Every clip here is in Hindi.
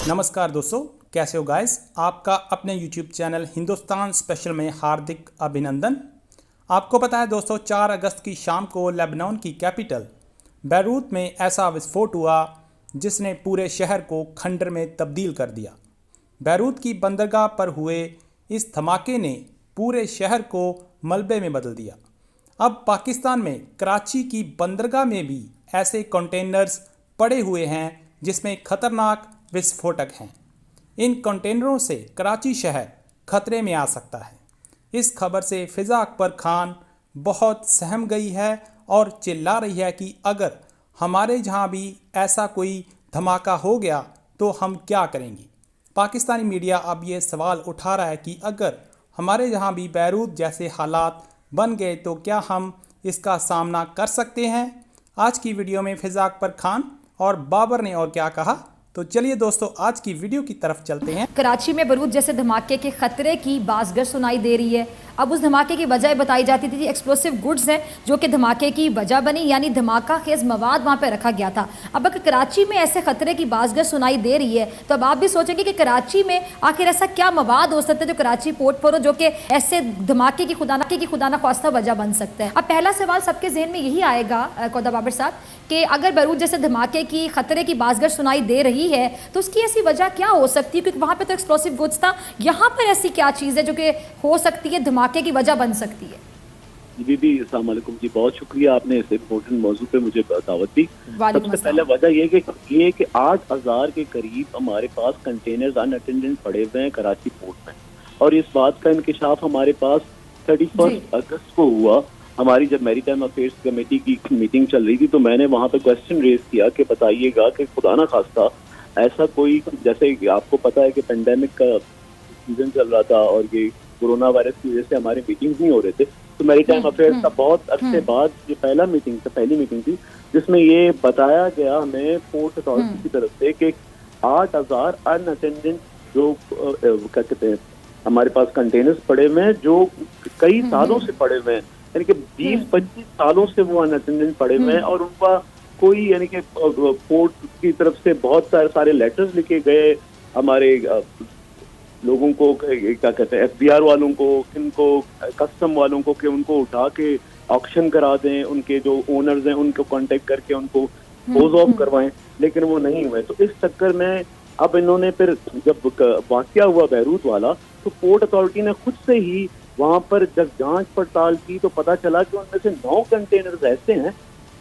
नमस्कार दोस्तों, कैसे हो गाइस। आपका अपने YouTube चैनल हिंदुस्तान स्पेशल में हार्दिक अभिनंदन। आपको पता है दोस्तों, 4 अगस्त की शाम को लेबनान की कैपिटल बैरूत में ऐसा विस्फोट हुआ जिसने पूरे शहर को खंडर में तब्दील कर दिया। बैरूत की बंदरगाह पर हुए इस धमाके ने पूरे शहर को मलबे में बदल दिया। अब पाकिस्तान में कराची की बंदरगाह में भी ऐसे कंटेनर्स पड़े हुए हैं जिसमें खतरनाक विस्फोटक हैं। इन कंटेनरों से कराची शहर खतरे में आ सकता है। इस खबर से फिज़ा अकबर खान बहुत सहम गई है और चिल्ला रही है कि अगर हमारे जहां भी ऐसा कोई धमाका हो गया तो हम क्या करेंगे। पाकिस्तानी मीडिया अब ये सवाल उठा रहा है कि अगर हमारे जहां भी बैरूत जैसे हालात बन गए तो क्या हम इसका सामना कर सकते हैं। आज की वीडियो में फिज़ा अकबर खान और बाबर ने और क्या कहा, तो चलिए दोस्तों आज की वीडियो की तरफ चलते हैं। कराची में बैरूत जैसे धमाके के खतरे की बाज़गर सुनाई दे रही है। अब उस धमाके की वजह बताई जाती थी एक्सप्लोसिव गुड्स हैं जो कि धमाके की वजह बनी, यानी धमाका खेज मवाद वहाँ पे रखा गया था। अब अगर कराची में ऐसे खतरे की बाज़गर सुनाई दे रही है तो अब आप भी सोचेंगे कि कराची में आखिर ऐसा क्या मवाद हो सकता है जो कराची पोर्ट पर हो जो कि ऐसे धमाके की खुदा ना ख्वास्ता वजह बन सकता है। अब पहला सवाल सबके जहन में यही आएगा कौदा बाबर साहब कि अगर बैरूत जैसे धमाके की खतरे की बाज़गर सुनाई दे रही है तो उसकी ऐसी वजह क्या हो सकती है, क्योंकि वहाँ पे तो एक्सप्लोसिव गुड्स था। यहाँ पर ऐसी क्या चीज़ है जो कि हो सकती है धमाके की वजह बन सकती है। दीदी अस्सलाम वालेकुम जी, बहुत शुक्रिया आपने इस इम्पोर्टेंट मौजू पे मुझे दावत दी। सबसे पहले वजह ये कि 8,000 के करीब हमारे पास कंटेनर्स अनअटेंडेंट पड़े हुए हैं कराची पोर्ट में, और इस बात का इंकशाफ हमारे पास 31 अगस्त को हुआ। हमारी जब मैरीटाइम अफेयर्स कमेटी की मीटिंग चल रही थी तो मैंने वहाँ पे क्वेश्चन रेज किया कि बताइएगा कि खुदा ना खास्ता ऐसा कोई, जैसे आपको पता है कि पेंडेमिक का सीजन चल रहा था और ये कोरोना वायरस की वजह से हमारे मीटिंग्स नहीं हो रहे थे, तो मैरीटाइम अफेयर्स का बहुत अरसे बाद ये पहली मीटिंग थी जिसमें ये बताया गया हमें पोर्ट अथॉरिटी की तरफ से कि 8,000 अनअटेंडेंट जो क्या कहते हैं हमारे पास कंटेनर्स पड़े हुए हैं जो कई सालों से पड़े हुए हैं, यानी कि 20-25 सालों से वो अनअटेंडेंट पड़े हुए हैं, और उनका कोई यानी कि पोर्ट की तरफ से बहुत सारे लेटर्स लिखे गए हमारे लोगों को, क्या कहते हैं एफबीआर वालों को, इनको कस्टम वालों को, कि उनको उठा के ऑक्शन करा दें, उनके जो ओनर्स हैं उनको कांटेक्ट करके उनको पोज ऑफ करवाएं, लेकिन वो नहीं हुए। तो इस चक्कर में अब इन्होंने फिर जब वाकया हुआ बैरूत वाला तो पोर्ट अथॉरिटी ने खुद से ही वहां पर जब जांच पड़ताल की तो पता चला कि उनमें से 9 कंटेनर्स ऐसे हैं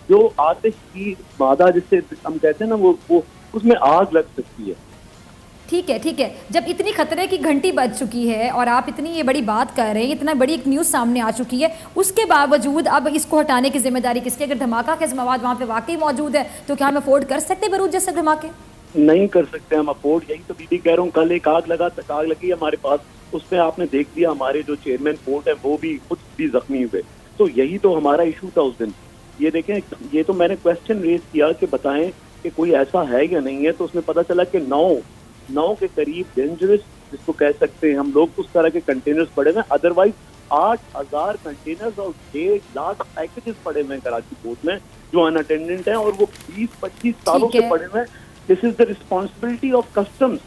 जो आतिश की मादा जिससे हम कहते हैं ना वो उसमें आग लग सकती है। ठीक है, जब इतनी खतरे की घंटी बज चुकी है और आप इतनी ये बड़ी बात कर रहे हैं, इतना बड़ी एक न्यूज़ सामने आ चुकी है, उसके बावजूद अब इसको हटाने की जिम्मेदारी किसकी? अगर धमाका के मवाद वहाँ पे वाकई मौजूद है तो क्या हम अफोर्ड कर सकते हैं बैरूत जैसे धमाके? नहीं कर सकते हम अफोर्ड। यही तो दीदी कह रहा हूँ, कल एक आग लगी हमारे पास, उसमें आपने देख लिया हमारे जो चेयरमैन पोर्ट है वो भी खुद भी जख्मी हुए। तो यही तो हमारा इशू था उस दिन। ये देखें, ये तो मैंने क्वेश्चन रेज किया कि बताएं कि कोई ऐसा है या नहीं है, तो उसमें पता चला कि 9 के करीब डेंजरस जिसको कह सकते हैं हम लोग उस तरह के कंटेनर्स पड़े हुए हैं। अदरवाइज 8,000 कंटेनर्स और 1.5 लाख पैकेजेस पड़े हुए हैं कराची पोर्ट में जो अनअटेंडेंट हैं, और वो 20-25 सालों से पड़े हुए हैं। This is the responsibility of customs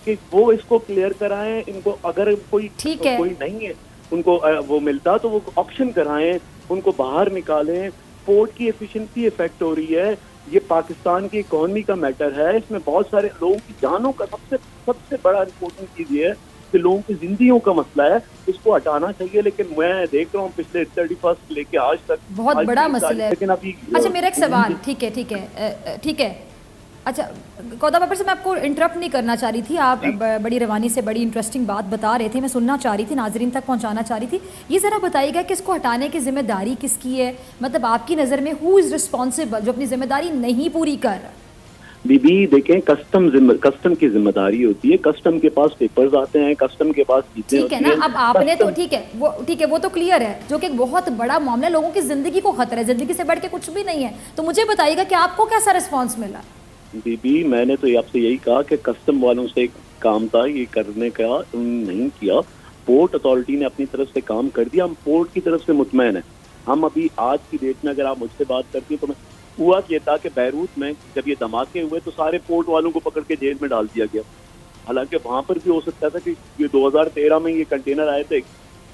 कि वो इसको क्लियर कराएं। इनको अगर कोई नहीं है उनको वो मिलता तो वो ऑक्शन कराएं, उनको बाहर निकालें। पोर्ट की एफिशिएंसी इफेक्ट हो रही है, ये पाकिस्तान की इकोनॉमी का मैटर है, इसमें बहुत सारे लोगों की जानों का सबसे बड़ा इम्पोर्टेंट चीज ये है कि लोगों की जिंदगियों का मसला है, इसको हटाना चाहिए। लेकिन मैं देख रहा हूँ पिछले 31 लेके आज तक बहुत बड़ा मसला है। लेकिन अभी अच्छा, मेरा एक सवाल, ठीक है, अच्छा कौदा बाबर से मैं आपको इंटरप्ट नहीं करना चाह रही थी, आप बड़ी रवानी से बड़ी इंटरेस्टिंग बात बता रहे थे, मैं सुनना चाह रही थी, नाजरीन तक पहुंचाना चाह रही थी। ये ज़रा बताइएगा कि इसको हटाने की जिम्मेदारी किसकी है? मतलब आपकी नज़र में हु इज़ रिस्पॉन्सिबल जो अपनी जिम्मेदारी नहीं पूरी कर रहा? बीबी देखें, कस्टम की जिम्मेदारी होती है, कस्टम के पास पेपर्स आते हैं, कस्टम के पास चीजें ठीक है ना। अब आपने तो ठीक है वो तो क्लियर है, जो कि एक बहुत बड़ा मामला, लोगों की जिंदगी को खतरा है, जिंदगी से बढ़ के कुछ भी नहीं है। तो मुझे बताइएगा कि आपको कैसा रिस्पॉन्स मिला? बीबी मैंने तो आपसे यही कहा कि कस्टम वालों से काम था ये करने का, नहीं किया। पोर्ट अथॉरिटी ने अपनी तरफ से काम कर दिया, हम पोर्ट की तरफ से मुतमैन है। हम अभी आज की डेट में अगर आप मुझसे बात करती हैं तो मैं हुआ ये था कि बैरूत में जब ये धमाके हुए तो सारे पोर्ट वालों को पकड़ के जेल में डाल दिया गया, हालांकि वहां पर भी हो सकता था कि ये 2013 में ये कंटेनर आए थे,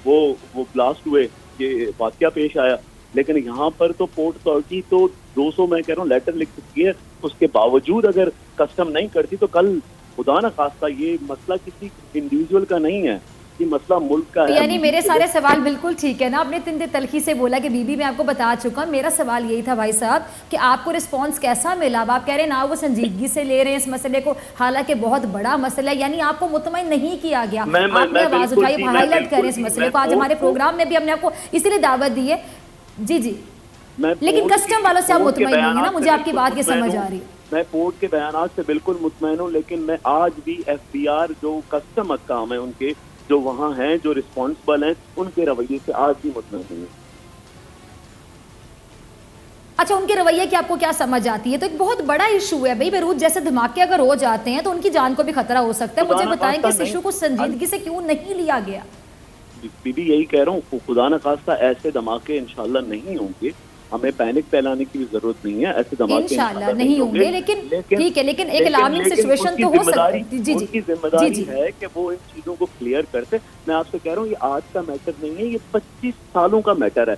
वो ब्लास्ट हुए, ये वाकया पेश आया, लेकिन यहाँ पर तो पोर्ट अथॉरिटी तो 200 मैं कह रहा हूँ लेटर लिख चुकी है, उसके बावजूद अगर कस्टम नहीं करती तो कल खुदा न खास्ता ये मसला किसी इंडिविजुअल का नहीं है, ये मसला मुल्क का है। यानी मेरे सारे सवाल बिल्कुल ठीक है ना, आपने इतने तलखी से बोला कि बीबी मैं आपको बता चुका, मेरा सवाल यही था भाई साहब कि आपको रिस्पांस कैसा मिला। अब आप कह रहे हैं ना वो संजीदगी से ले रहे हैं इस मसले को, हालांकि बहुत बड़ा मसला है, यानी आपको मुतमईन नहीं किया गया, आपने आवाज उठाई, हाईलाइट करें इस मसले को। आज हमारे प्रोग्राम में भी हमने आपको इसलिए दावत दी है। जी जी, लेकिन कस्टम वालों से आप मुतमईन नहीं है ना, मुझे आपकी बात की समझ आ रही है। मैं पोर्ट के बयान से बिल्कुल मुतमईन हूँ, लेकिन मैं आज भी FBR जो कस्टम काम है उनके, जो वहाँ हैं, जो रिस्पॉन्सिबल हैं, उनके रवैये से आज भी मुतमईन नहीं है। अच्छा, उनके रवैये की आपको क्या समझ आती है? तो एक बहुत बड़ा इशू है भाई, बेरूत जैसे धमाके अगर हो जाते हैं तो उनकी जान को भी खतरा हो सकता है। मुझे बताएं कि इस इशू को संजीदगी से क्यों नहीं लिया गया? बीबी यही कह रहा हूँ, खुदा न खास्ता ऐसे धमाके इंशाल्लाह नहीं होंगे, हमें पैनिक फैलाने की भी जरूरत नहीं है, ऐसे धमाके इंशाल्लाह नहीं होंगे, लेकिन ठीक है, लेकिन एक अलार्मिंग सिचुएशन तो हो सकती है। जी जी, उनकी जिम्मेदारी है कि वो इन चीजों को क्लियर करते। मैं आपसे कह रहा हूँ ये आज का मैटर नहीं है, ये 25 सालों का मैटर है।